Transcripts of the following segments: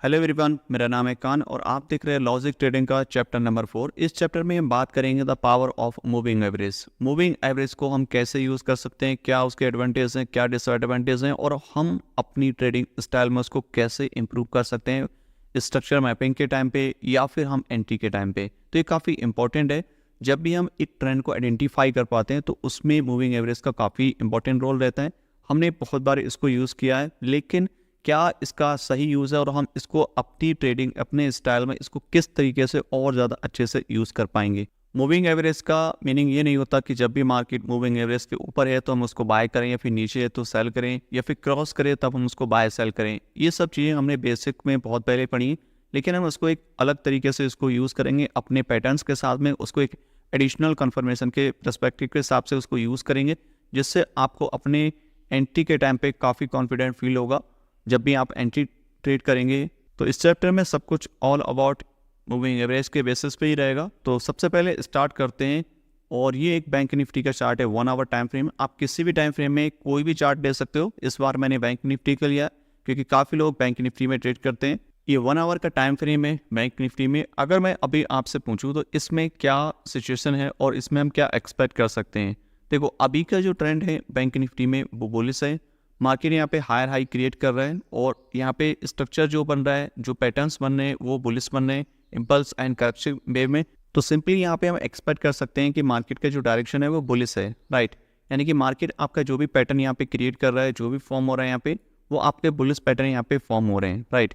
Hello everyone, मेरा नाम है कान और आप देख रहे हैं लॉजिक ट्रेडिंग का चैप्टर नंबर 4। इस चैप्टर में हम बात करेंगे the power of moving average. Moving average को हम कैसे यूज़ कर सकते हैं, क्या उसके एडवांटेज हैं, क्या डिसएडवांटेज हैं और हम अपनी ट्रेडिंग स्टाइल में उसको कैसे इम्प्रूव कर सकते हैं स्ट्रक्चर मैपिंग के टाइम पे या फिर हम एंट्री के टाइम पे। तो ये काफ़ी इंपॉर्टेंट है। जब भी हम एक ट्रेंड को आइडेंटिफाई कर पाते हैं तो उसमें मूविंग एवरेज का काफ़ी इंपॉर्टेंट रोल रहता है। हमने बहुत बार इसको यूज़ किया है, लेकिन क्या इसका सही यूज़ है और हम इसको अपनी ट्रेडिंग अपने स्टाइल में इसको किस तरीके से और ज़्यादा अच्छे से यूज़ कर पाएंगे। मूविंग एवरेज का मीनिंग ये नहीं होता कि जब भी मार्केट मूविंग एवरेज के ऊपर है तो हम उसको बाय करें या फिर नीचे है तो सेल करें या फिर क्रॉस करें तब हम उसको बाय सेल करें। ये सब चीज़ें हमने बेसिक में बहुत पहले पढ़ी, लेकिन हम उसको एक अलग तरीके से इसको यूज़ करेंगे अपने पैटर्न्स के साथ में, उसको एक एडिशनल कन्फर्मेशन के पर्सपेक्टिव के हिसाब से उसको यूज़ करेंगे, जिससे आपको अपने एंट्री के टाइम पे काफ़ी कॉन्फिडेंट फील होगा जब भी आप एंट्री ट्रेड करेंगे। तो इस चैप्टर में सब कुछ ऑल अबाउट मूविंग एवरेज के बेसिस पे ही रहेगा। तो सबसे पहले स्टार्ट करते हैं, और ये एक बैंक निफ्टी का चार्ट है 1 आवर टाइम फ्रेम। आप किसी भी टाइम फ्रेम में कोई भी चार्ट ले सकते हो। इस बार मैंने बैंक निफ्टी का लिया क्योंकि काफ़ी लोग बैंक निफ्टी में ट्रेड करते हैं। ये 1 आवर का टाइम फ्रेम है बैंक निफ्टी में। अगर मैं अभी आपसे पूछूं तो इसमें क्या सिचुएशन है और इसमें हम क्या एक्सपेक्ट कर सकते हैं। देखो, अभी का जो ट्रेंड है बैंक निफ्टी में वो बुलिश है। मार्केट यहाँ पे हायर हाई क्रिएट कर रहा है और यहाँ पे स्ट्रक्चर जो बन रहा है, जो पैटर्न्स बन रहे हैं वो बुलिश बन रहे हैं इम्पल्स एंड करेक्शन वेव में। तो सिंपली यहाँ पे हम एक्सपेक्ट कर सकते हैं कि मार्केट का जो डायरेक्शन है वो बुलिश है, राइट। यानी कि मार्केट आपका जो भी पैटर्न यहाँ पे क्रिएट कर रहा है, जो भी फॉर्म हो रहा है यहाँ पे, वो आपके बुलिश पैटर्न यहाँ पे फॉर्म हो रहे हैं, राइट।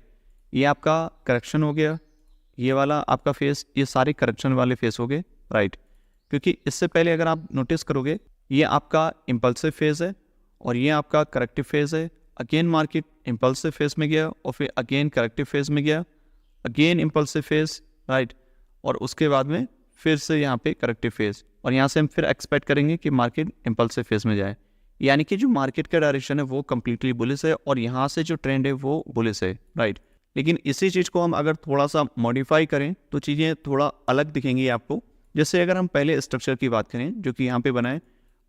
ये आपका करेक्शन हो गया, ये वाला आपका फेस, ये सारे करेक्शन वाले फेस हो गए, राइट। क्योंकि इससे पहले अगर आप नोटिस करोगे, ये आपका इम्पल्सिव फेज है और ये आपका करेक्टिव फेज है। अगेन मार्केट इम्पल्सिव फेज में गया और फिर अगेन करेक्टिव फेज में गया, अगेन इम्पल्सिव फेज, राइट। और उसके बाद में फिर से यहाँ पे करेक्टिव फेज, और यहाँ से हम फिर एक्सपेक्ट करेंगे कि मार्केट इम्पल्सिव फेज में जाए। यानी कि जो मार्केट का डायरेक्शन है वो कम्प्लीटली बुलिश है और यहाँ से जो ट्रेंड है वो बुलिश है, राइट। लेकिन इसी चीज़ को हम अगर थोड़ा सा मॉडिफाई करें तो चीज़ें थोड़ा अलग दिखेंगी आपको। जैसे अगर हम पहले स्ट्रक्चर की बात करें जो कि यहाँ पे बना है,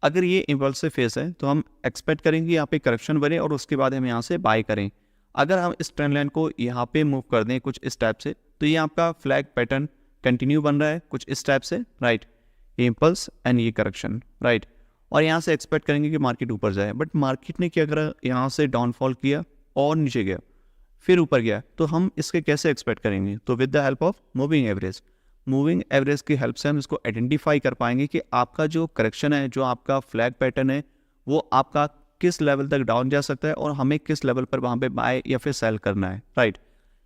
अगर ये इम्पल्सिव फेस है तो हम एक्सपेक्ट करेंगे यहाँ पे करेक्शन बने और उसके बाद हम यहाँ से बाय करें। अगर हम इस ट्रेंड लाइन को यहाँ पे मूव कर दें कुछ इस टाइप से, तो ये आपका फ्लैग पैटर्न कंटिन्यू बन रहा है कुछ इस टाइप से, राइट। ये इम्पल्स एंड ये करेक्शन, राइट। और यहाँ से एक्सपेक्ट करेंगे कि मार्केट ऊपर जाए, बट मार्केट ने क्या करा, यहाँ से डाउनफॉल किया और नीचे गया फिर ऊपर गया। तो हम इसके कैसे एक्सपेक्ट करेंगे? तो with the help of moving average. Moving average की हेल्प से हम इसको आइडेंटिफाई कर पाएंगे कि आपका जो करेक्शन है, जो आपका फ्लैग पैटर्न है, वो आपका किस लेवल तक डाउन जा सकता है और हमें किस लेवल पर वहाँ पे बाय या फिर सेल करना है, राइट।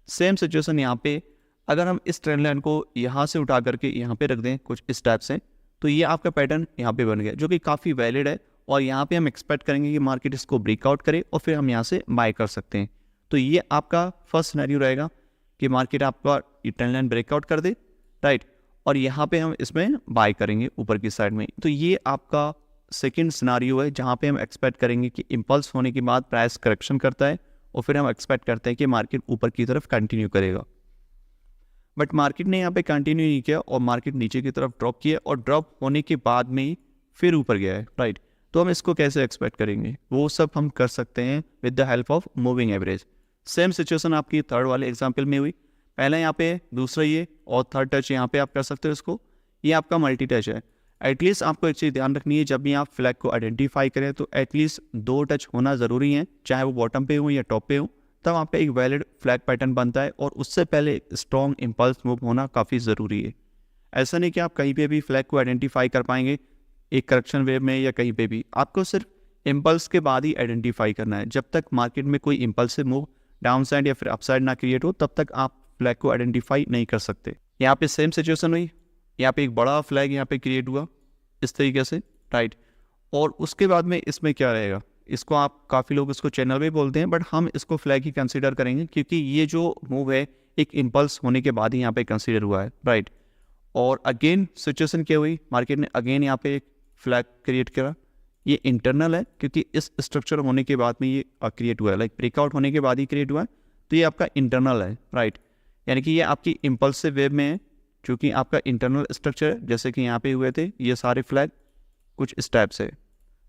सेम सिचुएशन यहाँ पे अगर हम इस ट्रेंड लाइन को यहाँ से उठा करके यहाँ पे रख दें कुछ इस टाइप से, तो ये आपका पैटर्न यहाँ पे बन गया जो कि काफ़ी वैलिड है। और यहाँ पे हम एक्सपेक्ट करेंगे कि मार्केट इसको ब्रेकआउट करे और फिर हम यहाँ से बाय कर सकते हैं। तो ये आपका फर्स्ट सिनेरियो रहेगा कि मार्केट आपका ट्रेंड लाइन ब्रेकआउट कर दे, राइट, और यहाँ पे हम इसमें बाय करेंगे ऊपर की साइड में। तो ये आपका सेकंड सिनारियो है जहाँ पे हम एक्सपेक्ट करेंगे कि इम्पल्स होने के बाद प्राइस करेक्शन करता है और फिर हम एक्सपेक्ट करते हैं कि मार्केट ऊपर की तरफ कंटिन्यू करेगा। बट मार्केट ने यहाँ पे कंटिन्यू नहीं किया और मार्केट नीचे की तरफ ड्रॉप किया और ड्रॉप होने के बाद में ही फिर ऊपर गया है, राइट। तो हम इसको कैसे एक्सपेक्ट करेंगे? वो सब हम कर सकते हैं with the help of moving average. Same situation आपकी थर्ड वाले एग्जाम्पल में हुई। पहला यहाँ पे, दूसरा ये, और थर्ड टच यहाँ पे आप कर सकते हो इसको। ये आपका मल्टी टच है। एटलीस्ट आपको एक चीज़ ध्यान रखनी है, जब भी आप फ्लैग को आइडेंटिफाई करें तो एटलीस्ट 2 टच होना ज़रूरी है, चाहे वो बॉटम पे हो या टॉप पे हो, तब आपका एक वैलिड फ्लैग पैटर्न बनता है। और उससे पहले स्ट्रॉन्ग इम्पल्स मूव होना काफ़ी ज़रूरी है। ऐसा नहीं कि आप कहीं पे भी फ्लैग को आइडेंटिफाई कर पाएंगे एक करेक्शन वेव में या कहीं पे भी। आपको सिर्फ इम्पल्स के बाद ही आइडेंटिफाई करना है। जब तक मार्केट में कोई इम्पल्सिव मूव डाउन साइड या फिर अपसाइड ना क्रिएट हो, तब तक आप फ्लैग को आइडेंटिफाई नहीं कर सकते। यहाँ पे सेम सिचुएशन हुई, यहाँ पे एक बड़ा फ्लैग यहाँ पे क्रिएट हुआ इस तरीके से, राइट। और उसके बाद में इसमें क्या रहेगा, इसको आप काफ़ी लोग इसको चैनल भी बोलते हैं, बट हम इसको फ्लैग ही कंसीडर करेंगे क्योंकि ये जो मूव है एक इम्पल्स होने के बाद ही यहाँ पे कंसीडर हुआ है, राइट। और अगेन सिचुएशन क्या हुई, मार्केट ने अगेन यहाँ पे एक फ्लैग क्रिएट करा। ये इंटरनल है क्योंकि इस स्ट्रक्चर होने के बाद में ये क्रिएट हुआ है, लाइक ब्रेकआउट होने के बाद ही क्रिएट हुआ है। तो ये आपका इंटरनल है, राइट। यानी कि ये आपकी इम्पल्सिव वेव में है क्योंकि आपका इंटरनल स्ट्रक्चर है, जैसे कि यहाँ पे हुए थे ये सारे फ्लैग कुछ इस टाइप से।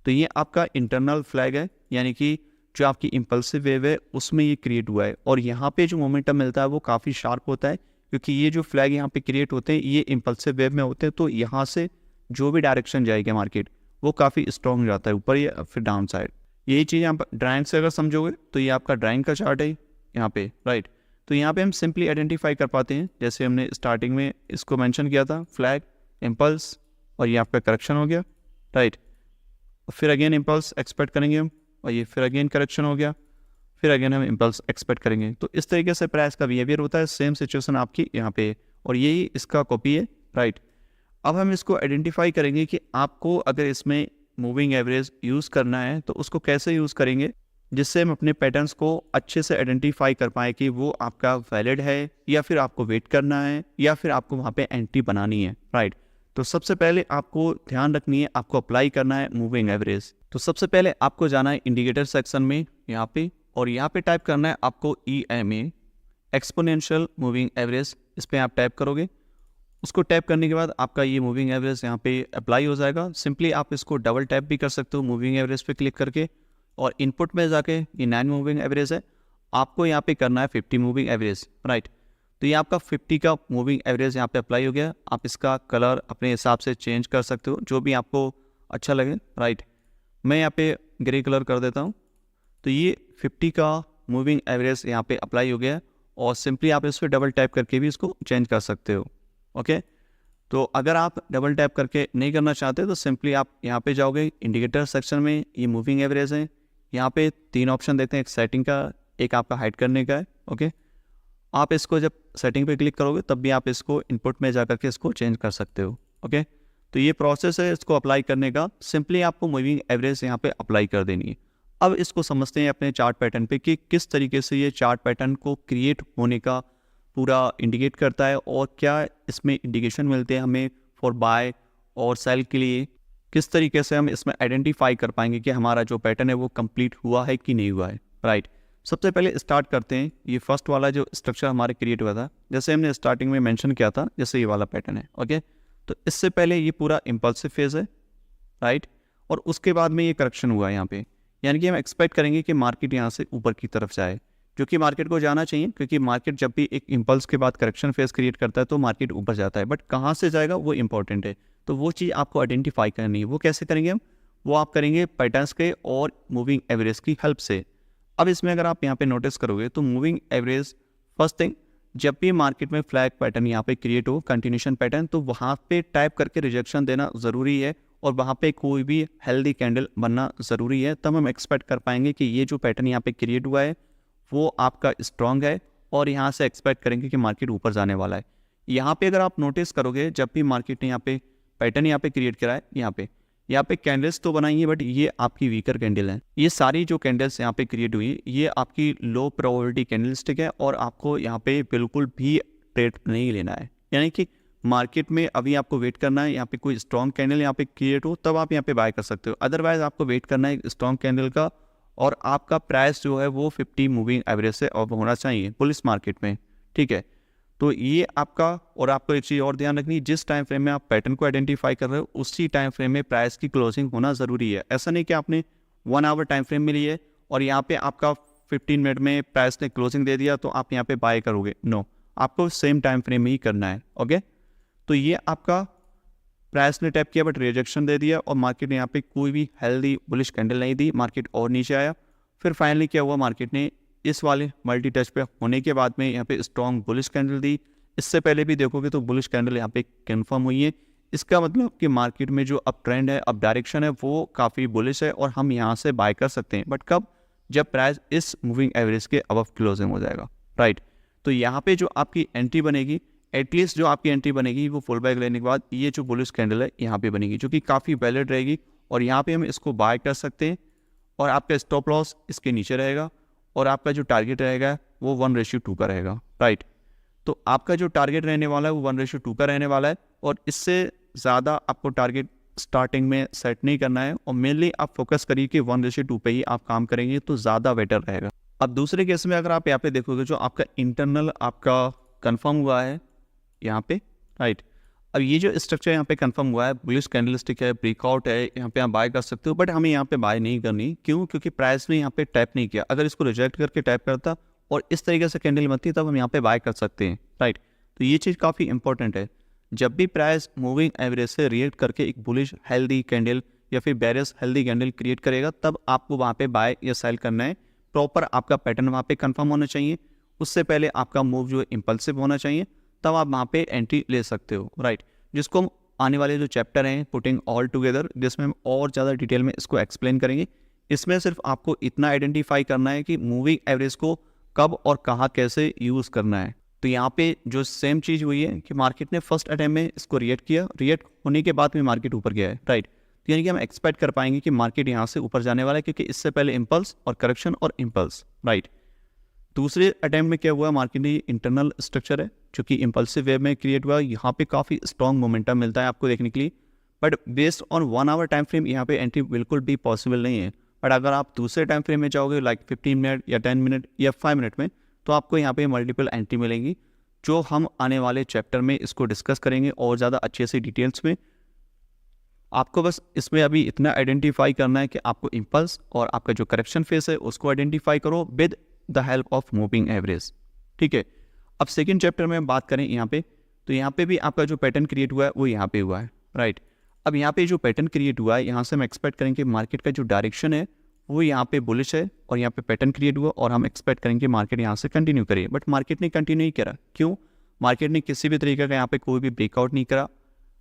तो ये आपका इंटरनल फ्लैग है, यानी कि जो आपकी इम्पल्सिव वेव है उसमें ये क्रिएट हुआ है, और यहाँ पे जो मोमेंटम मिलता है वो काफ़ी शार्प होता है, क्योंकि ये जो फ्लैग यहाँ पे क्रिएट होते हैं ये इम्पल्सिव वेव में होते हैं। तो यहाँ से जो भी डायरेक्शन जाएगी मार्केट वो काफ़ी स्ट्रॉन्ग जाता है, ऊपर या फिर डाउन साइड। यही चीज़ आप ड्राइंग से अगर समझोगे तो ये आपका ड्राइंग का चार्ट है यहाँ पे, राइट। तो यहाँ पे हम सिंपली आइडेंटिफाई कर पाते हैं, जैसे हमने स्टार्टिंग में इसको मेंशन किया था, फ्लैग, इम्पल्स, और ये आपका करेक्शन हो गया, राइट। फिर अगेन इम्पल्स एक्सपेक्ट करेंगे हम, और ये फिर अगेन करेक्शन हो गया, फिर अगेन हम इम्पल्स एक्सपेक्ट करेंगे। तो इस तरीके से प्राइस का बिहेवियर होता है। सेम सिचुएशन आपकी यहाँ पे, और यही इसका कॉपी है, राइट। अब हम इसको आइडेंटिफाई करेंगे कि आपको अगर इसमें मूविंग एवरेज यूज़ करना है तो उसको कैसे यूज़ करेंगे, जिससे हम अपने पैटर्न्स को अच्छे से आइडेंटिफाई कर पाएँ कि वो आपका वैलिड है या फिर आपको वेट करना है या फिर आपको वहाँ पे एंट्री बनानी है, राइट। तो सबसे पहले आपको ध्यान रखनी है, आपको अप्लाई करना है मूविंग एवरेज। तो सबसे पहले आपको जाना है इंडिकेटर सेक्शन में यहाँ पे, और यहाँ पे टाइप करना है आपको EMA, एक्सपोनेंशियल मूविंग एवरेज। इस पर आप टाइप करोगे, उसको टैप करने के बाद आपका ये मूविंग एवरेज यहाँ पे अप्लाई हो जाएगा। सिंपली आप इसको डबल टैप भी कर सकते हो मूविंग एवरेज पे क्लिक करके, और इनपुट में जाके ये 9 मूविंग एवरेज है, आपको यहाँ पे करना है 50 मूविंग एवरेज, राइट। तो ये आपका 50 का मूविंग एवरेज यहाँ पे अप्लाई हो गया। आप इसका कलर अपने हिसाब से चेंज कर सकते हो, जो भी आपको अच्छा लगे, राइट। मैं यहाँ पे ग्रे कलर कर देता हूँ। तो ये 50 का मूविंग एवरेज यहाँ पे अप्लाई हो गया, और सिंपली आप इस पर डबल टैप करके भी इसको चेंज कर सकते हो, ओके। तो अगर आप डबल टैप करके नहीं करना चाहते तो सिंपली आप यहाँ पे जाओगे इंडिकेटर सेक्शन में, ये मूविंग एवरेज है, यहाँ पे 3 ऑप्शन देखते हैं, एक सेटिंग का, एक आपका हाइड करने का है, ओके। आप इसको जब सेटिंग पे क्लिक करोगे तब भी आप इसको इनपुट में जा करके इसको चेंज कर सकते हो, ओके। तो ये प्रोसेस है इसको अप्लाई करने का। सिंपली आपको मूविंग एवरेज यहाँ पे अप्लाई कर देनी है। अब इसको समझते हैं अपने चार्ट पैटर्न पे कि किस तरीके से ये चार्ट पैटर्न को क्रिएट होने का पूरा इंडिकेट करता है, और क्या इसमें इंडिकेशन मिलते हैं हमें फॉर बाय और सेल के लिए, किस तरीके से हम इसमें आइडेंटिफाई कर पाएंगे कि हमारा जो पैटर्न है वो कंप्लीट हुआ है कि नहीं हुआ है, राइट। सबसे पहले स्टार्ट करते हैं, ये फर्स्ट वाला जो स्ट्रक्चर हमारे क्रिएट हुआ था, जैसे हमने स्टार्टिंग में मेंशन किया था, जैसे ये वाला पैटर्न है, ओके। तो इससे पहले ये पूरा इम्पल्सिव फेज है, राइट, और उसके बाद में ये करेक्शन हुआ है यहाँ पे, यानी कि हम एक्सपेक्ट करेंगे कि मार्केट यहाँ से ऊपर की तरफ जाए, जो कि मार्केट को जाना चाहिए, क्योंकि मार्केट जब भी एक इम्पल्स के बाद करेक्शन फेज क्रिएट करता है तो मार्केट ऊपर जाता है, बट कहाँ से जाएगा वो इंपॉर्टेंट है। तो वो चीज़ आपको आइडेंटिफाई करनी है। वो कैसे करेंगे हम, वो आप करेंगे पैटर्न्स के और मूविंग एवरेज की हेल्प से। अब इसमें अगर आप यहाँ पे नोटिस करोगे तो मूविंग एवरेज, फर्स्ट थिंग, जब भी मार्केट में फ्लैग पैटर्न यहाँ पे क्रिएट हो, कंटिन्यूशन पैटर्न, तो वहाँ पे टाइप करके रिजेक्शन देना ज़रूरी है, और वहाँ पे कोई भी हेल्दी कैंडल बनना ज़रूरी है। तब हम एक्सपेक्ट कर पाएंगे कि ये जो पैटर्न यहाँ पे क्रिएट हुआ है वो आपका स्ट्रॉन्ग है, और यहाँ से एक्सपेक्ट करेंगे कि मार्केट ऊपर जाने वाला है। यहाँ पे अगर आप नोटिस करोगे, जब भी मार्केट ने यहाँ पे पैटर्न यहाँ पे क्रिएट करा है, यहाँ पे कैंडल्स तो बनाई है, बट ये आपकी वीकर कैंडल है। ये सारी जो कैंडल्स यहाँ पे क्रिएट हुई ये आपकी लो प्रोबेबिलिटी कैंडलस्टिक है, और आपको यहाँ पे बिल्कुल भी ट्रेड नहीं लेना है। यानी कि मार्केट में अभी आपको वेट करना है, यहाँ पे कोई स्ट्रॉन्ग कैंडल यहाँ पे क्रिएट हो तब आप यहाँ पे बाय कर सकते हो। अदरवाइज आपको वेट करना है स्ट्रॉन्ग कैंडल का, और आपका प्राइस जो है वो 50 मूविंग एवरेज से ऑफ होना चाहिए पुलिस मार्केट में, ठीक है। तो ये आपका, और आपको एक चीज़ और ध्यान रखनी, जिस टाइम फ्रेम में आप पैटर्न को आइडेंटिफाई कर रहे हो उसी टाइम फ्रेम में प्राइस की क्लोजिंग होना ज़रूरी है। ऐसा नहीं कि आपने 1 आवर टाइम फ्रेम में लिए और यहाँ पे आपका 15 मिनट में प्राइस ने क्लोजिंग दे दिया तो आप यहाँ पे बाय करोगे, नो, आपको सेम टाइम फ्रेम में ही करना है, ओके। तो ये आपका प्राइस ने टैप किया बट रिजेक्शन दे दिया, और मार्केट ने यहाँ पे कोई भी हेल्दी बुलिश कैंडल नहीं दी, मार्केट और नीचे आया। फिर फाइनली क्या हुआ, मार्केट ने इस वाले मल्टी टच पे होने के बाद में यहाँ पे स्ट्रॉन्ग बुलिश कैंडल दी। इससे पहले भी देखोगे तो बुलिश कैंडल यहाँ पे कंफर्म हुई है। इसका मतलब कि मार्केट में जो अप ट्रेंड है, अप डायरेक्शन है, वो काफ़ी बुलिश है और हम यहाँ से बाय कर सकते हैं, बट कब, जब प्राइस इस मूविंग एवरेज के अबव क्लोजिंग हो जाएगा, राइट। तो यहाँ पे जो आपकी एंट्री बनेगी, एटलीस्ट जो आपकी एंट्री बनेगी वो फुल बैक लेने के बाद ये जो बुलिश कैंडल है यहाँ पे बनेगी, जो कि काफ़ी वैलिड रहेगी, और यहाँ पे हम इसको बाय कर सकते हैं। और आपका स्टॉप लॉस इसके नीचे रहेगा, और आपका जो टारगेट रहेगा वो 1:2 का रहेगा, राइट। तो आपका जो टारगेट रहने वाला है वो 1:2 का रहने वाला है, और इससे ज़्यादा आपको टारगेट स्टार्टिंग में सेट नहीं करना है, और मेनली आप फोकस करिए कि 1:2 पे ही आप काम करेंगे तो ज़्यादा बेटर रहेगा। अब दूसरे केस में अगर आप यहाँ पे देखोगे, जो आपका इंटरनल आपका कंफर्म हुआ है यहाँ पे, राइट। अब ये जो स्ट्रक्चर यहाँ पे कंफर्म हुआ है, बुलिश कैंडलस्टिक है, ब्रेकआउट है, यहाँ पे आप बाय कर सकते हो, बट हमें यहाँ पे बाय नहीं करनी। क्यों? क्योंकि प्राइस ने यहाँ पे टैप नहीं किया। अगर इसको रिजेक्ट करके टैप करता और इस तरीके से कैंडल बनती तब हम यहाँ पे बाय कर सकते हैं, राइट। तो ये चीज़ काफ़ी इंपॉर्टेंट है। जब भी प्राइस मूविंग एवरेज से रिएक्ट करके एक बुलिश हेल्दी कैंडल या फिर बेरिश हेल्दी कैंडल क्रिएट करेगा, तब आपको वहाँ पे बाय या सेल करना है। प्रॉपर आपका पैटर्न वहाँ पे कंफर्म होना चाहिए। उससे पहले आपका मूव जो है इम्पल्सिव होना चाहिए, तब आप वहाँ पे एंट्री ले सकते हो, राइट। जिसको हम आने वाले जो चैप्टर हैं पुटिंग ऑल टुगेदर, जिसमें हम और ज़्यादा डिटेल में इसको एक्सप्लेन करेंगे। इसमें सिर्फ आपको इतना आइडेंटिफाई करना है कि मूविंग एवरेज को कब और कहाँ कैसे यूज़ करना है। तो यहाँ पे जो सेम चीज़ हुई है कि मार्केट ने फर्स्ट अटैम्प्ट में इसको रिएक्ट किया, रिएक्ट होने के बाद में मार्केट ऊपर गया है, राइट। तो यानी कि हम एक्सपेक्ट कर पाएंगे कि मार्केट यहाँ से ऊपर जाने वाला है, क्योंकि इससे पहले इम्पल्स और करेक्शन और इम्पल्स, राइट। दूसरे अटैम्प्ट में क्या हुआ, मार्केट ने इंटरनल स्ट्रक्चर है जो कि इम्पल्सिव वे में क्रिएट हुआ। यहाँ पे काफ़ी स्ट्रॉन्ग मोमेंटम मिलता है आपको देखने के लिए, but based on 1 hour time frame यहाँ पे एंट्री बिल्कुल भी पॉसिबल नहीं है। बट अगर आप दूसरे टाइम फ्रेम में जाओगे लाइक 15 मिनट या 10 मिनट या 5 मिनट में, तो आपको यहाँ पे मल्टीपल एंट्री मिलेंगी, जो हम आने वाले चैप्टर में इसको डिस्कस करेंगे और ज़्यादा अच्छे से डिटेल्स में। आपको बस इसमें अभी इतना आइडेंटिफाई करना है कि आपको इम्पल्स और आपका जो करेक्शन फेस है उसको आइडेंटिफाई करो with the help of moving average, ठीक है। अब सेकंड चैप्टर में बात करें यहाँ पे, तो यहाँ पे भी आपका जो पैटर्न क्रिएट हुआ है वो यहाँ पे हुआ है, राइट। अब यहाँ पे जो पैटर्न क्रिएट हुआ है, यहाँ से हम एक्सपेक्ट करेंगे मार्केट का जो डायरेक्शन है वो यहाँ पे बुलिश है, और यहाँ पे पैटर्न क्रिएट हुआ और हम एक्सपेक्ट करेंगे मार्केट यहाँ से कंटिन्यू करे। बट मार्केट ने कंटिन्यू नहीं करा। क्यों? मार्केट ने किसी भी तरीके का यहाँ पे कोई भी ब्रेकआउट नहीं करा,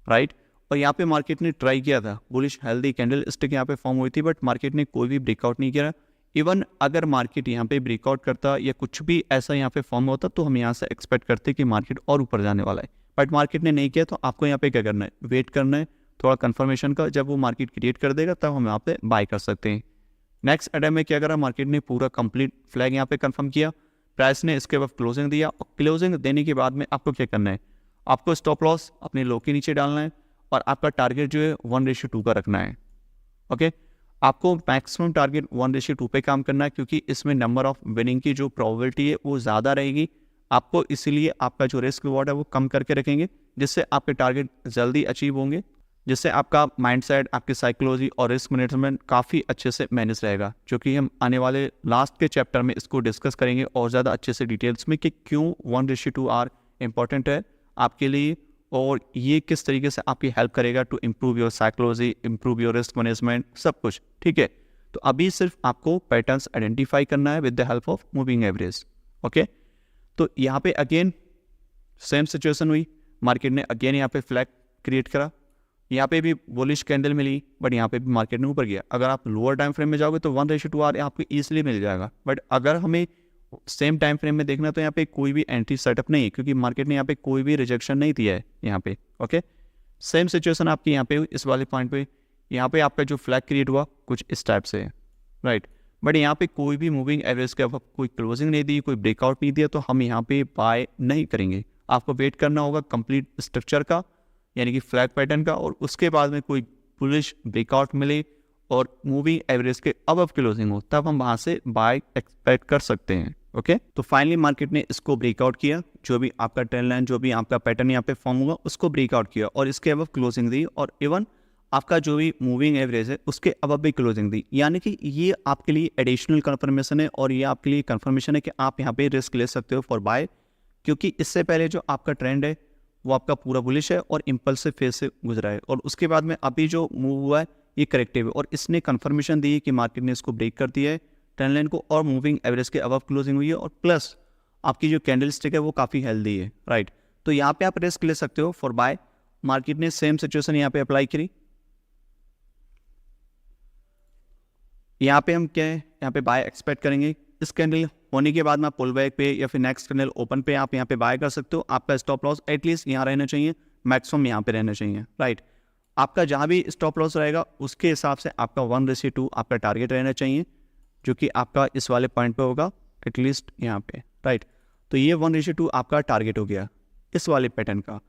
राइट। और यहाँ पे मार्केट ने ट्राई किया था, बुलिश हेल्दी कैंडल स्टिक यहाँ पे फॉर्म हुई थी, बट मार्केट ने कोई भी ब्रेकआउट नहीं किया। इवन अगर मार्केट यहाँ पे ब्रेकआउट करता या कुछ भी ऐसा यहाँ पे फॉर्म होता, तो हम यहाँ से एक्सपेक्ट करते कि मार्केट और ऊपर जाने वाला है, बट मार्केट ने नहीं किया। तो आपको यहाँ पे क्या करना है, वेट करना है थोड़ा कंफर्मेशन का। जब वो मार्केट क्रिएट कर देगा तब हम यहाँ पे बाय कर सकते हैं। नेक्स्ट अटैम्प्ट में क्या करा, मार्केट ने पूरा कंप्लीट फ्लैग यहाँ पे कंफर्म किया, प्राइस ने इसके बाद क्लोजिंग दिया, और क्लोजिंग देने के बाद में आपको क्या करना है, आपको स्टॉप लॉस अपने लो के नीचे डालना है, और आपका टारगेट जो है 1:2 का रखना है, ओके। आपको मैक्सिमम टारगेट 1:2 पे काम करना है, क्योंकि इसमें नंबर ऑफ विनिंग की जो प्रोबेबिलिटी है वो ज़्यादा रहेगी। आपको इसीलिए आपका जो रिस्क रिवॉर्ड है वो कम करके रखेंगे, जिससे आपके टारगेट जल्दी अचीव होंगे, जिससे आपका माइंडसेट, आपकी साइकोलॉजी और रिस्क मैनेजमेंट काफ़ी अच्छे से मैनेज रहेगा, जो कि हम आने वाले लास्ट के चैप्टर में इसको डिस्कस करेंगे और ज़्यादा अच्छे से डिटेल्स में कि क्यों 1:2 आर इम्पॉर्टेंट है आपके लिए, और ये किस तरीके से आपकी हेल्प करेगा to improve your psychology, improve your risk management, सब कुछ, ठीक है। तो अभी सिर्फ आपको पैटर्न्स आइडेंटिफाई करना है with the help of moving average, okay. तो यहाँ पे अगेन सेम सिचुएशन हुई, मार्केट ने अगेन यहाँ पे फ्लैग क्रिएट करा, यहाँ पे भी बुलिश कैंडल मिली, बट यहाँ पे भी मार्केट ने ऊपर गया। अगर आप लोअर टाइम फ्रेम में जाओगे तो 1:2 आर आपको ईजिली मिल जाएगा, बट अगर हमें सेम टाइम फ्रेम में देखना तो यहाँ पे कोई भी एंट्री सेटअप नहीं है, क्योंकि मार्केट ने यहाँ पे कोई भी रिजेक्शन नहीं दिया है यहाँ पे, ओके। सेम सिचुएशन आपकी यहाँ पे इस वाले पॉइंट पे, यहाँ पे आपका जो फ्लैग क्रिएट हुआ कुछ इस टाइप से है, राइट। बट यहाँ पे कोई भी मूविंग एवरेज का कोई क्लोजिंग नहीं दी, कोई ब्रेकआउट नहीं दिया, तो हम यहाँ पे बाय नहीं करेंगे। आपको वेट करना होगा कंप्लीट स्ट्रक्चर का, यानी कि फ्लैग पैटर्न का, और उसके बाद में कोई बुलिश ब्रेकआउट मिले और मूविंग एवरेज के अबव क्लोजिंग हो, तब हम वहाँ से बाय एक्सपेक्ट कर सकते हैं, ओके। तो फाइनली मार्केट ने इसको ब्रेकआउट किया, जो भी आपका ट्रेंड लाइन, जो भी आपका पैटर्न यहाँ पे फॉर्म होगा उसको ब्रेकआउट किया, और इसके अबव क्लोजिंग दी, और इवन आपका जो भी मूविंग एवरेज है उसके अबव भी क्लोजिंग दी। यानी कि ये आपके लिए एडिशनल कंफर्मेशन है, और ये आपके लिए कंफर्मेशन है कि आप यहाँ पे रिस्क ले सकते हो फॉर बाय, क्योंकि इससे पहले जो आपका ट्रेंड है वो आपका पूरा बुलिश है और इम्पल्सिव फेज से गुजरा है, और उसके बाद में अभी जो मूव हुआ है ये करेक्टिव है, और इसने कंफर्मेशन दी है कि मार्केट ने इसको ब्रेक कर दिया है ट्रेंड लाइन को, और मूविंग एवरेज के अबव क्लोजिंग हुई है, और प्लस आपकी जो कैंडल स्टिक है वो काफ़ी हेल्दी है, राइट। तो यहाँ पे आप रिस्क ले सकते हो फॉर बाय। मार्केट ने सेम सिचुएशन यहाँ पे अप्लाई करी, यहाँ पे हम क्या है, यहाँ पे बाय एक्सपेक्ट करेंगे। इस कैंडल होने के बाद में पुल बैक पे या फिर नेक्स्ट कैंडल ओपन पे आप यहाँ पे बाय कर सकते हो। आपका स्टॉप लॉस एटलीस्ट यहाँ रहना चाहिए, मैक्सिमम यहाँ पे रहना चाहिए, राइट। आपका जहाँ भी स्टॉप लॉस रहेगा उसके हिसाब से आपका 1:2 आपका टारगेट रहना चाहिए, जो कि आपका इस वाले पॉइंट पे होगा एटलीस्ट यहाँ पे, राइट। तो ये 1:2 आपका टारगेट हो गया इस वाले पैटर्न का।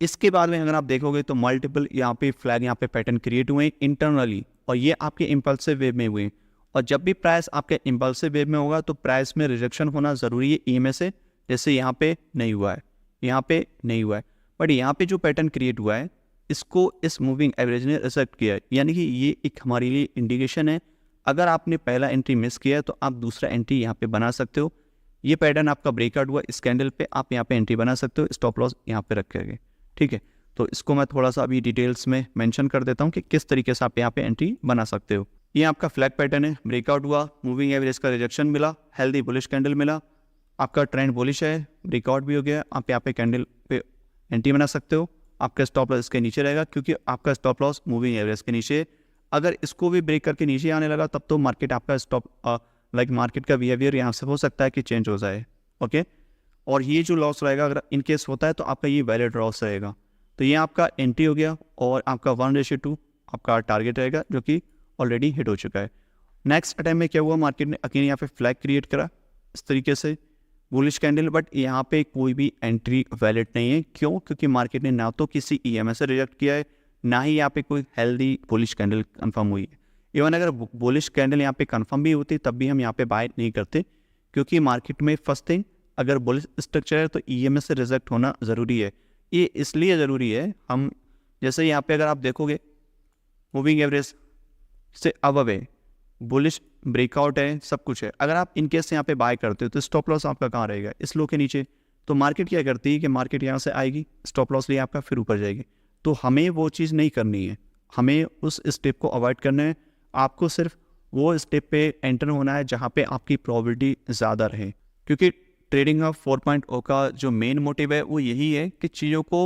इसके बाद में अगर आप देखोगे तो मल्टीपल यहाँ पे फ्लैग, यहाँ पे पैटर्न क्रिएट हुए इंटरनली, और ये आपके इम्पल्सिव वेव में हुए। और जब भी प्राइस आपके इम्पल्सिव वेव में होगा तो प्राइस में रिजेक्शन होना ज़रूरी है ई में से, जैसे यहाँ पे नहीं हुआ है, यहाँ पे नहीं हुआ है। बट यहाँ पे जो पैटर्न क्रिएट हुआ है इसको इस मूविंग एवरेज ने रिजेक्ट किया है, यानी कि ये एक हमारे लिए इंडिकेशन है। अगर आपने पहला एंट्री मिस किया है तो आप दूसरा एंट्री यहाँ पे बना सकते हो। ये पैटर्न आपका ब्रेकआउट हुआ इस कैंडल पे, आप यहाँ पे एंट्री बना सकते हो, स्टॉप लॉस यहाँ पे रख करके, ठीक है। तो इसको मैं थोड़ा सा अभी डिटेल्स में मेंशन कर देता हूँ कि किस तरीके से आप यहाँ पे एंट्री बना सकते हो। ये आपका फ्लैग पैटर्न है, ब्रेकआउट हुआ, मूविंग एवरेज का रिजेक्शन मिला, हेल्दी बुलिश कैंडल मिला, आपका ट्रेंड बुलिश है, ब्रेकआउट भी हो गया, आप यहाँ पे कैंडल पे एंट्री बना सकते हो। आपका स्टॉप लॉस इसके नीचे रहेगा क्योंकि आपका स्टॉप लॉस मूविंग एवरेज के नीचे है। अगर इसको भी ब्रेक करके नीचे आने लगा तब तो मार्केट आपका मार्केट का बिहेवियर यहाँ से हो सकता है कि चेंज हो जाए, ओके। और ये जो लॉस रहेगा अगर इन केस होता है तो आपका ये वैलिड लॉस रहेगा। तो ये आपका एंट्री हो गया और आपका 1:2 आपका टारगेट रहेगा जो कि ऑलरेडी हिट हो चुका है। नेक्स्ट टाइम में क्या हुआ, मार्केट ने अगेन यहाँ पे फ्लैग क्रिएट करा इस तरीके से बुलिश कैंडल, बट यहाँ पे कोई भी एंट्री वैलिड नहीं है। क्यों? क्योंकि मार्केट ने ना तो किसी EMA से रिजेक्ट किया है, ना ही यहाँ पे कोई हेल्दी बुलिश कैंडल कंफर्म हुई है। इवन अगर बुलिश कैंडल यहाँ पे कंफर्म भी होती तब भी हम यहाँ पे बाय नहीं करते, क्योंकि मार्केट में फर्स्ट थिंग अगर बुलिश स्ट्रक्चर है तो EMA से रिजेक्ट होना ज़रूरी है। ये इसलिए ज़रूरी है, हम जैसे यहाँ पे अगर आप देखोगे मूविंग एवरेज से अब है, बुलिश ब्रेकआउट है, सब कुछ है। अगर आप इनकेस यहाँ पे बाय करते हो तो स्टॉप लॉस आपका कहाँ रहेगा? इस लो के नीचे। तो मार्केट क्या करती है कि मार्केट यहाँ से आएगी, स्टॉप लॉस लिए आपका फिर ऊपर जाएगी। तो हमें वो चीज़ नहीं करनी है, हमें उस स्टेप को अवॉइड करना है। आपको सिर्फ वो स्टेप पे एंटर होना है जहाँ पे आपकी प्रोबेबिलिटी ज़्यादा रहे, क्योंकि ट्रेडिंग ऑफ 4.0 का जो मेन मोटिव है वो यही है कि चीज़ों को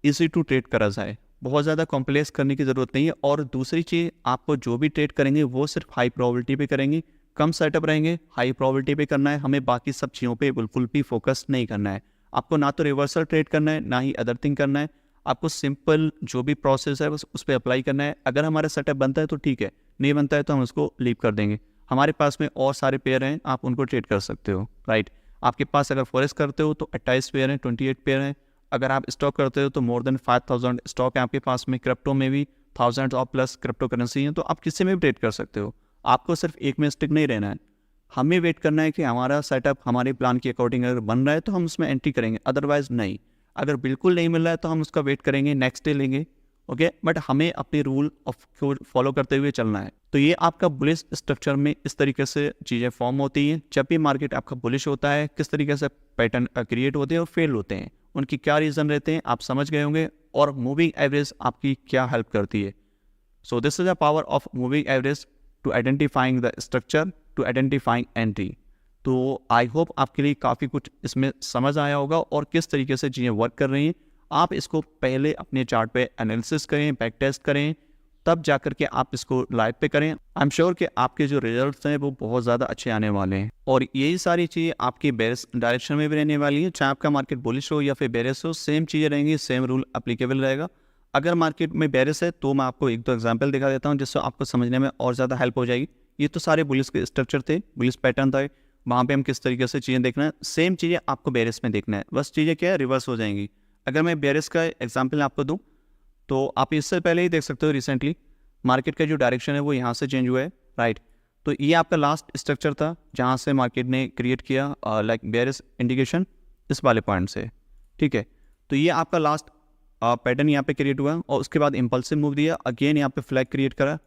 ईजी टू ट्रेड करा जाए, बहुत ज़्यादा कॉम्प्लेक्स करने की ज़रूरत नहीं है। और दूसरी चीज़, आपको जो भी ट्रेड करेंगे वो सिर्फ हाई प्रोबेबिलिटी पे करेंगे, कम सेटअप रहेंगे, हाई प्रोबेबिलिटी पे करना है। हमें बाकी सब चीज़ों पे बिल्कुल भी फोकस नहीं करना है। आपको ना तो रिवर्सल ट्रेड करना है, ना ही अदर थिंग करना है। आपको सिंपल जो भी प्रोसेस है बस उस पर अप्लाई करना है। अगर हमारा सेटअप बनता है तो ठीक है, नहीं बनता है तो हम उसको लीव कर देंगे। हमारे पास में और सारे पेयर हैं, आप उनको ट्रेड कर सकते हो, राइट। आपके पास अगर फॉरेस्ट करते हो तो 28 पेयर हैं, 28 पेयर हैं। अगर आप स्टॉक करते हो तो मोर देन 5000 स्टॉक है आपके पास में। क्रिप्टो में भी थाउजेंड और प्लस क्रिप्टो करेंसी हैं, तो आप किसी में भी ट्रेड कर सकते हो। आपको सिर्फ एक में स्टिक नहीं रहना है, हमें वेट करना है कि हमारा सेटअप हमारे प्लान के अकॉर्डिंग अगर बन रहा है तो हम उसमें एंट्री करेंगे, अदरवाइज नहीं। अगर बिल्कुल नहीं मिल रहा है तो हम उसका वेट करेंगे, नेक्स्ट डे लेंगे, ओके। बट हमें अपने रूल ऑफ फॉलो करते हुए चलना है। तो ये आपका बुलिश स्ट्रक्चर में इस तरीके से चीज़ें फॉर्म होती हैं। जब भी मार्केट आपका बुलिश होता है, किस तरीके से पैटर्न क्रिएट होते हैं और फेल होते हैं, उनकी क्या रीज़न रहते हैं आप समझ गए होंगे, और मूविंग एवरेज आपकी क्या हेल्प करती है। So this is the power of moving average to identifying the structure, to identifying entry. तो आई होप आपके लिए काफ़ी कुछ इसमें समझ आया होगा और किस तरीके से चीज़ें वर्क कर रही हैं। आप इसको पहले अपने चार्ट पे एनालिसिस करें, बैक टेस्ट करें, तब जा कर के आप इसको लाइव पे करें। आई एम श्योर कि आपके जो रिजल्ट्स हैं वो बहुत ज़्यादा अच्छे आने वाले हैं। और यही सारी चीज़ें आपकी बेरिश डायरेक्शन में भी रहने वाली है, चाहे आपका मार्केट बुलिश हो या फिर बेरिश हो, सेम चीज़ें रहेंगी, सेम रूल अप्लीकेबल रहेगा। अगर मार्केट में बेरिश है तो मैं आपको एक दो एग्जाम्पल दिखा देता हूँ जिससे आपको समझने में और ज़्यादा हेल्प हो जाएगी। ये तो सारे बुलिश के स्ट्रक्चर थे, बुलिश पैटर्न था, वहाँ पे हम किस तरीके से चीज़ें देखना है, सेम चीज़ें आपको बेरिश में देखना है, बस चीज़ें क्या है रिवर्स हो जाएंगी। अगर मैं बेरिश का एग्जाम्पल आपको दूँ तो आप इससे पहले ही देख सकते हो, रिसेंटली मार्केट का जो डायरेक्शन है वो यहाँ से चेंज हुआ है, राइट। तो ये आपका लास्ट स्ट्रक्चर था जहाँ से मार्केट ने क्रिएट किया लाइक बेरिश इंडिकेशन इस वाले पॉइंट से, ठीक है। तो ये आपका लास्ट पैटर्न यहाँ पे क्रिएट हुआ और उसके बाद इम्पल्सिव मूव दिया, अगेन यहाँ पे फ्लैग क्रिएट करा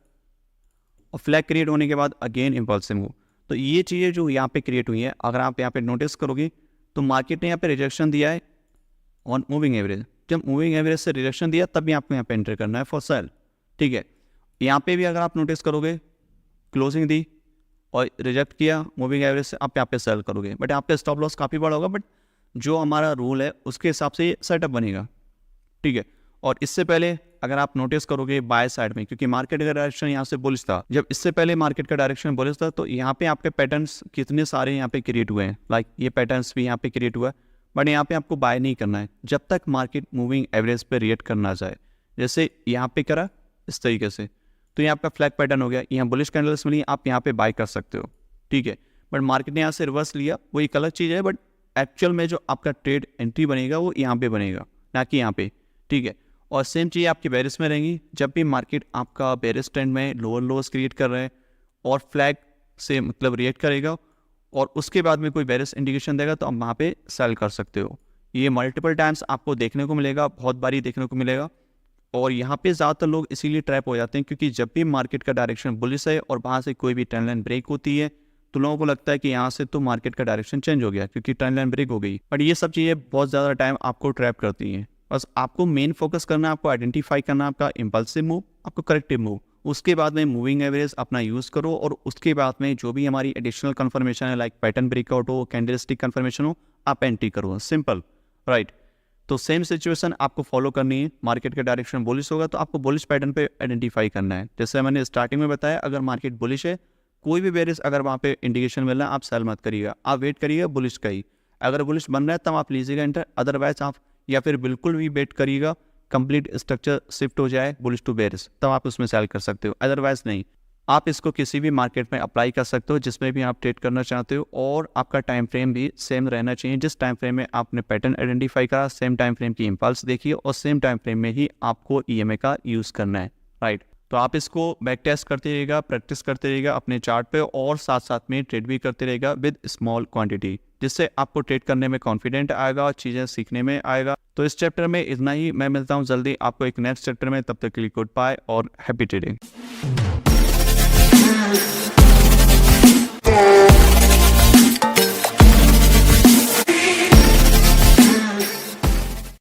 और फ्लैग क्रिएट होने के बाद अगेन इम्पल्सिव मूव। तो ये चीज़ें जो यहाँ पे क्रिएट हुई हैं, अगर आप यहाँ पे नोटिस करोगे तो मार्केट ने यहाँ पे रिजेक्शन दिया है ऑन मूविंग एवरेज। जब मूविंग एवरेज से रिजेक्शन दिया तब भी आपको यहाँ पे एंटर करना है फॉर सेल, ठीक है। यहाँ पे भी अगर आप नोटिस करोगे क्लोजिंग दी और रिजेक्ट किया मूविंग एवरेज से, आप यहाँ पे सेल करोगे, बट आपका स्टॉप लॉस काफ़ी बड़ा होगा, बट जो हमारा रूल है उसके हिसाब से ये सेटअप बनेगा, ठीक है। और इससे पहले अगर आप नोटिस करोगे बाय साइड में, क्योंकि मार्केट का डायरेक्शन यहाँ से बुलिश था, जब इससे पहले मार्केट का डायरेक्शन बुलिश था तो यहाँ पे आपके पैटर्न्स कितने सारे यहाँ पे क्रिएट हुए हैं, लाइक ये पैटर्न्स भी यहाँ पे क्रिएट हुआ है, बट यहाँ पे आपको बाय नहीं करना है जब तक मार्केट मूविंग एवरेज पे रिएक्ट करना जाए। जैसे यहाँ पे करा इस तरीके से, तो ये आपका फ्लैग पैटर्न हो गया, यहाँ बुलिश कैंडल्स मिली, आप यहाँ पे बाय कर सकते हो, ठीक है। बट मार्केट ने यहाँ से रिवर्स लिया, वो एक अलग चीज़ है, बट एक्चुअल में जो आपका ट्रेड एंट्री बनेगा वो यहाँ पे बनेगा, ना कि यहाँ पे, ठीक है। और सेम चीज़ आपकी बेरिश में रहेंगी, जब भी मार्केट आपका बेरिश ट्रेंड में लोअर लोअर्स क्रिएट कर रहे हैं और फ्लैग से मतलब रिएक्ट करेगा और उसके बाद में कोई बेरिश इंडिकेशन देगा तो आप वहाँ पे सेल कर सकते हो। ये मल्टीपल टाइम्स आपको देखने को मिलेगा, बहुत बारी देखने को मिलेगा। और यहाँ पे ज़्यादातर लोग इसीलिए ट्रैप हो जाते हैं क्योंकि जब भी मार्केट का डायरेक्शन बुलिश है और वहाँ से कोई भी ट्रेंड लाइन ब्रेक होती है तो लोगों को लगता है कि यहाँ से तो मार्केट का डायरेक्शन चेंज हो गया क्योंकि ट्रेंड लाइन ब्रेक हो गई। बट ये सब चीज़ें बहुत ज़्यादा टाइम आपको ट्रैप करती हैं। बस आपको मेन फोकस करना है, आपको आइडेंटिफाई करना है आपका इम्पल्सिव मूव, आपको करेक्टिव मूव, उसके बाद में मूविंग एवरेज अपना यूज़ करो और उसके बाद में जो भी हमारी एडिशनल कंफर्मेशन है लाइक पैटर्न ब्रेकआउट हो, कैंडलस्टिक कंफर्मेशन हो, आप एंट्री करो, सिंपल, राइट। तो सेम सिचुएशन आपको फॉलो करनी है। मार्केट का डायरेक्शन बुलिश होगा तो आपको बुलिश पैटर्न पे आइडेंटिफाई करना है। जैसे मैंने स्टार्टिंग में बताया, अगर मार्केट बुलिश है, कोई भी बेरिश अगर वहाँ पे इंडिकेशन मिल रहा है, आप सेल मत करिएगा, आप वेट करिएगा बुलिश का ही। अगर बुलिश बन रहा है तब आप लीजिएगा एंटर, अदरवाइज आप या फिर बिल्कुल भी वेट करिएगा कंप्लीट स्ट्रक्चर शिफ्ट हो जाए बुलिश टू बेरिश, तब आप उसमें सेल कर सकते हो, अदरवाइज नहीं। आप इसको किसी भी मार्केट में अप्लाई कर सकते हो जिसमें भी आप ट्रेड करना चाहते हो, और आपका टाइम फ्रेम भी सेम रहना चाहिए। जिस टाइम फ्रेम में आपने पैटर्न आइडेंटिफाई करा, सेम टाइम फ्रेम की इम्पल्स देखिए और सेम टाइम फ्रेम में ही आपको ईएमए का यूज़ करना है, राइट। तो आप इसको बैक टेस्ट करते रहिएगा, प्रैक्टिस करते रहिएगा अपने चार्ट पे, और साथ साथ में ट्रेड भी करते रहेगा विद स्मॉल क्वांटिटी, जिससे आपको ट्रेड करने में कॉन्फिडेंट आएगा और चीज़ें सीखने में आएगा। तो इस चैप्टर में इतना ही, मैं मिलता हूँ जल्दी आपको एक नेक्स्ट चैप्टर में, तब तक के लिए गुड बाय और हैप्पी ट्रेडिंग।